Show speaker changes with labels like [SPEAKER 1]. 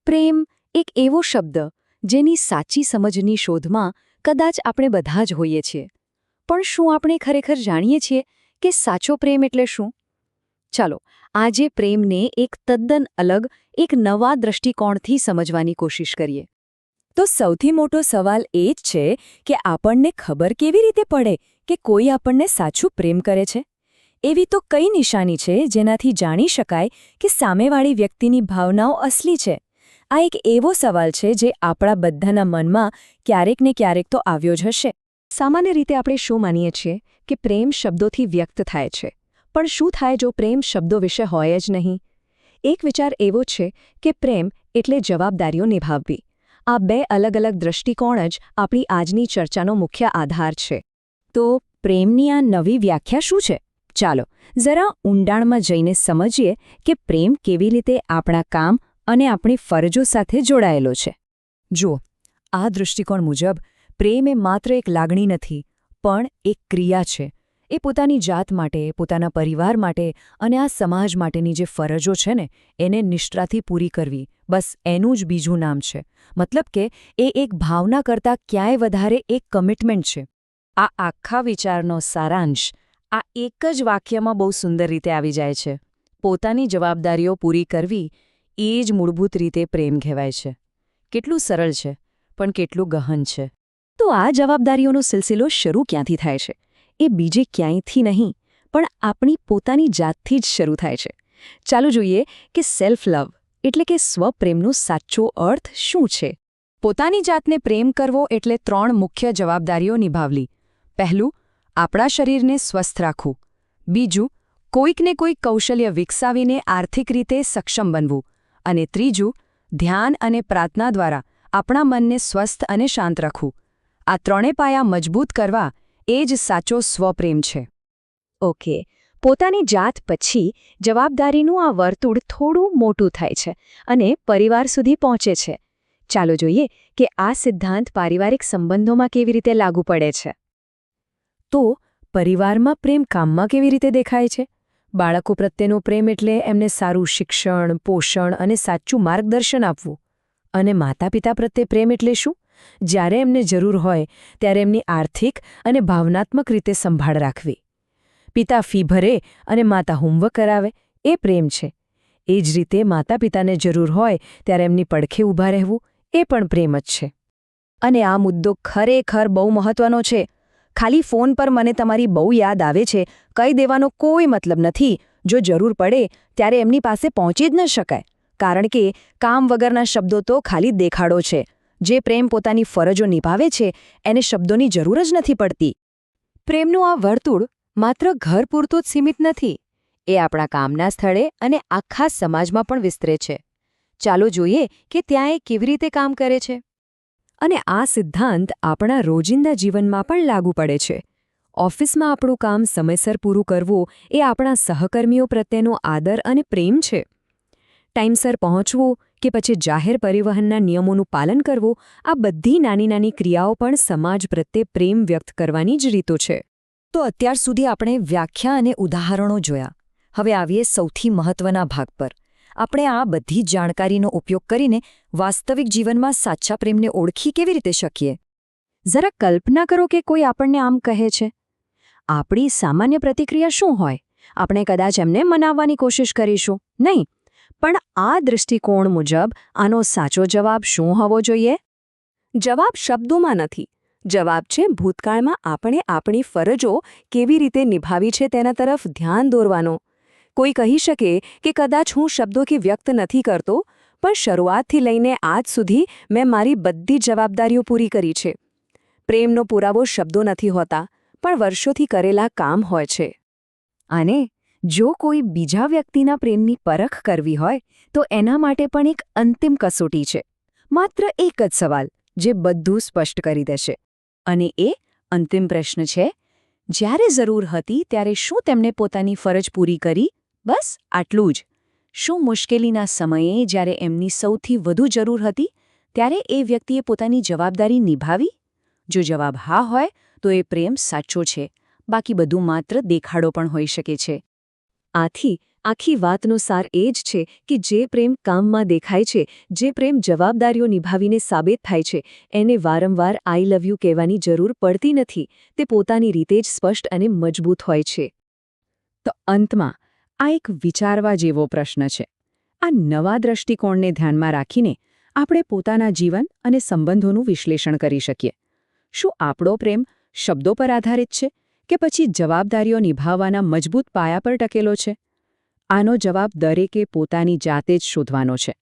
[SPEAKER 1] પ્રેમ એક એવો શબ્દ જેની સાચી સમજની શોધમાં કદાચ આપણે બધા જ હોઈએ છીએ. પણ શું આપણે ખરેખર જાણીએ છીએ કે સાચો પ્રેમ એટલે શું? ચાલો, આજે પ્રેમને એક તદ્દન અલગ, એક નવા દૃષ્ટિકોણથી સમજવાની કોશિશ કરીએ.
[SPEAKER 2] તો સૌથી મોટો સવાલ એ જ છે કે આપણને ખબર કેવી રીતે પડે કે કોઈ આપણને સાચું પ્રેમ કરે છે? એવી તો કઈ નિશાની છે જેનાથી જાણી શકાય કે સામેવાળી વ્યક્તિની ભાવનાઓ અસલી છે? આ એક એવો સવાલ છે જે આપણા બધાના મનમાં ક્યારેક ને ક્યારેક તો આવ્યો જ હશે.
[SPEAKER 1] સામાન્ય રીતે આપણે શું માનીએ છીએ કે પ્રેમ શબ્દોથી વ્યક્ત થાય છે. પણ શું થાય જો પ્રેમ શબ્દો વિશે હોય જ નહીં? એક વિચાર એવો છે કે પ્રેમ એટલે જવાબદારીઓ નિભાવવી. આ બે અલગ અલગ દૃષ્ટિકોણ જ આપણી આજની ચર્ચાનો મુખ્ય આધાર છે.
[SPEAKER 2] તો પ્રેમની આ નવી વ્યાખ્યા શું છે? ચાલો જરા ઊંડાણમાં જઈને સમજીએ કે પ્રેમ કેવી રીતે આપણા કામ અને આપણી ફરજો સાથે જોડાયેલો છે. જુઓ, આ દૃષ્ટિકોણ મુજબ પ્રેમ એ માત્ર એક લાગણી નથી, પણ એક ક્રિયા છે. એ પોતાની જાત માટે, પોતાના પરિવાર માટે અને આ સમાજ માટેની જે ફરજો છે ને, એને નિષ્ઠાથી પૂરી કરવી, બસ એનું જ બીજું નામ છે. મતલબ કે એ એક ભાવના કરતાં ક્યાંય વધારે એક કમિટમેન્ટ છે. આ આખા વિચારનો સારાંશ આ એક જ વાક્યમાં બહુ સુંદર રીતે આવી જાય છે. પોતાની જવાબદારીઓ પૂરી કરવી એ જ મૂળભૂત રીતે પ્રેમ કહેવાય છે. કેટલું સરળ છે, પણ કેટલું ગહન છે.
[SPEAKER 1] તો આ જવાબદારીઓનો સિલસિલો શરૂ ક્યાંથી થાય છે? એ બીજે ક્યાંયથી નહીં, પણ આપણી પોતાની જાતથી જ શરૂ થાય છે. ચાલો જોઈએ કે સેલ્ફ લવ એટલે કે સ્વપ્રેમનો સાચો અર્થ શું છે.
[SPEAKER 2] પોતાની જાતને પ્રેમ કરવો એટલે 3 મુખ્ય જવાબદારીઓ નિભાવવી. પહેલું, આપણા શરીરને સ્વસ્થ રાખવું. બીજું, કોઈકને કોઈક કૌશલ્ય વિકસાવીને આર્થિક રીતે સક્ષમ બનવું. અને ત્રીજું, ધ્યાન અને પ્રાર્થના દ્વારા આપણા મનને સ્વસ્થ અને શાંત રાખવું. આ 3 પાયા મજબૂત કરવા એ જ સાચો સ્વપ્રેમ છે.
[SPEAKER 1] ઓકે, પોતાની જાત પછી જવાબદારીનું આ વર્તુળ થોડું મોટું થાય છે અને પરિવાર સુધી પહોંચે છે. ચાલો જોઈએ કે આ સિદ્ધાંત પારિવારિક સંબંધોમાં કેવી રીતે લાગુ પડે છે.
[SPEAKER 2] તો પરિવારમાં પ્રેમ કામમાં કેવી રીતે દેખાય છે? બાળકો પ્રત્યેનો પ્રેમ એટલે એમને સારું શિક્ષણ, પોષણ અને સાચું માર્ગદર્શન આપવું. અને માતા-પિતા પ્રત્યે પ્રેમ એટલે શું? જ્યારે એમને જરૂર હોય ત્યારે એમની આર્થિક અને ભાવનાત્મક રીતે સંભાળ રાખવી. પિતા ફી ભરે અને માતા હોમવર્ક કરાવે, એ પ્રેમ છે. એ જ રીતે માતા-પિતાને જરૂર હોય ત્યારે એમની પડખે ઊભા રહેવું, એ પણ પ્રેમ જ છે.
[SPEAKER 1] અને આ મુદ્દો ખરેખર બહુ મહત્વનો છે. ખાલી ફોન પર મને તમારી બહુ યાદ આવે છે કહી દેવાનો કોઈ મતલબ નથી જો જરૂર પડે ત્યારે એમની પાસે પહોંચી જ ન શકાય. કારણ કે કામ વગરના શબ્દો તો ખાલી દેખાડો છે. જે પ્રેમ પોતાની ફરજો નિભાવે છે એને શબ્દોની જરૂર જ નથી પડતી. પ્રેમનું આ વર્તુળ માત્ર ઘર પૂરતું જ સીમિત નથી. એ આપણા કામના સ્થળે અને આખા સમાજમાં પણ વિસ્તરે છે. ચાલો જોઈએ કે ત્યાં એ કેવી રીતે કામ કરે છે.
[SPEAKER 2] અને આ સિદ્ધાંત આપણા રોજિંદા જીવનમાં પણ લાગુ પડે છે. ઓફિસમાં આપણું કામ સમયસર પૂરું કરવું એ આપણા સહકર્મીઓ પ્રત્યેનો આદર અને પ્રેમ છે. ટાઈમસર પહોંચવું કે પછી જાહેર પરિવહનના નિયમોનું પાલન કરવું, આ બધી નાની નાની ક્રિયાઓ પણ સમાજ પ્રત્યે પ્રેમ વ્યક્ત કરવાની જ રીતો છે.
[SPEAKER 1] તો અત્યાર સુધી આપણે વ્યાખ્યા અને ઉદાહરણો જોયા. હવે આવીએ સૌથી મહત્વના ભાગ પર. આપણે આ બધી જાણકારીનો ઉપયોગ કરીને વાસ્તવિક જીવનમાં સાચા પ્રેમને ઓળખી કેવી રીતે શકીએ? જરા કલ્પના કરો કે કોઈ આપણને આમ કહે છે. આપણી સામાન્ય પ્રતિક્રિયા શું હોય? આપણે કદાચ એમને મનાવવાની કોશિશ કરીશું, નહીં? પણ આ દૃષ્ટિકોણ મુજબ આનો સાચો જવાબ શું હોવો જોઈએ? જવાબ શબ્દોમાં નથી. જવાબ છે ભૂતકાળમાં આપણે આપણી ફરજો કેવી રીતે નિભાવી છે તેના તરફ ધ્યાન દોરવાનો. કોઈ કહી શકે કે કદાચ હું શબ્દોથી વ્યક્ત નથી કરતો, પણ શરૂઆતથી લઈને આજ સુધી મેં મારી બધી જવાબદારીઓ પૂરી કરી છે. પ્રેમનો પુરાવો શબ્દો નથી હોતા, પણ વર્ષોથી કરેલા કામ હોય છે. અને જો કોઈ બીજા વ્યક્તિના પ્રેમની પરખ કરવી હોય તો એના માટે પણ એક અંતિમ કસોટી છે. માત્ર એક જ સવાલ જે બધું સ્પષ્ટ કરી દેશે. અને એ અંતિમ પ્રશ્ન છે, જ્યારે જરૂર હતી ત્યારે શું તેમણે પોતાની ફરજ પૂરી કરી? બસ આટલું જ. શું મુશ્કેલીના સમયે જ્યારે એમની સૌથી વધુ જરૂર હતી ત્યારે એ વ્યક્તિએ પોતાની જવાબદારી નિભાવી? જો જવાબ હા હોય તો એ પ્રેમ સાચો છે. બાકી બધું માત્ર દેખાડો પણ હોઈ શકે છે. આથી
[SPEAKER 3] આખી વાતનો સાર એ જ છે કે જે પ્રેમ કામમાં દેખાય છે, જે પ્રેમ જવાબદારીઓ નિભાવીને સાબિત થાય છે, એને વારંવાર આઈ લવ યુ કહેવાની જરૂર પડતી નથી. તે પોતાની રીતે જ સ્પષ્ટ અને મજબૂત હોય છે.
[SPEAKER 2] તો અંતમાં આ એક વિચારવા જેવો પ્રશ્ન છે. આ નવા દૃષ્ટિકોણને ધ્યાનમાં રાખીને આપણે પોતાના જીવન અને સંબંધોનું વિશ્લેષણ કરી શકીએ. શું આપણો પ્રેમ શબ્દો પર આધારિત છે કે પછી જવાબદારીઓ નિભાવવાના મજબૂત પાયા પર ટકેલો છે? આનો જવાબ દરેકે પોતાની જાતે જ શોધવાનો છે.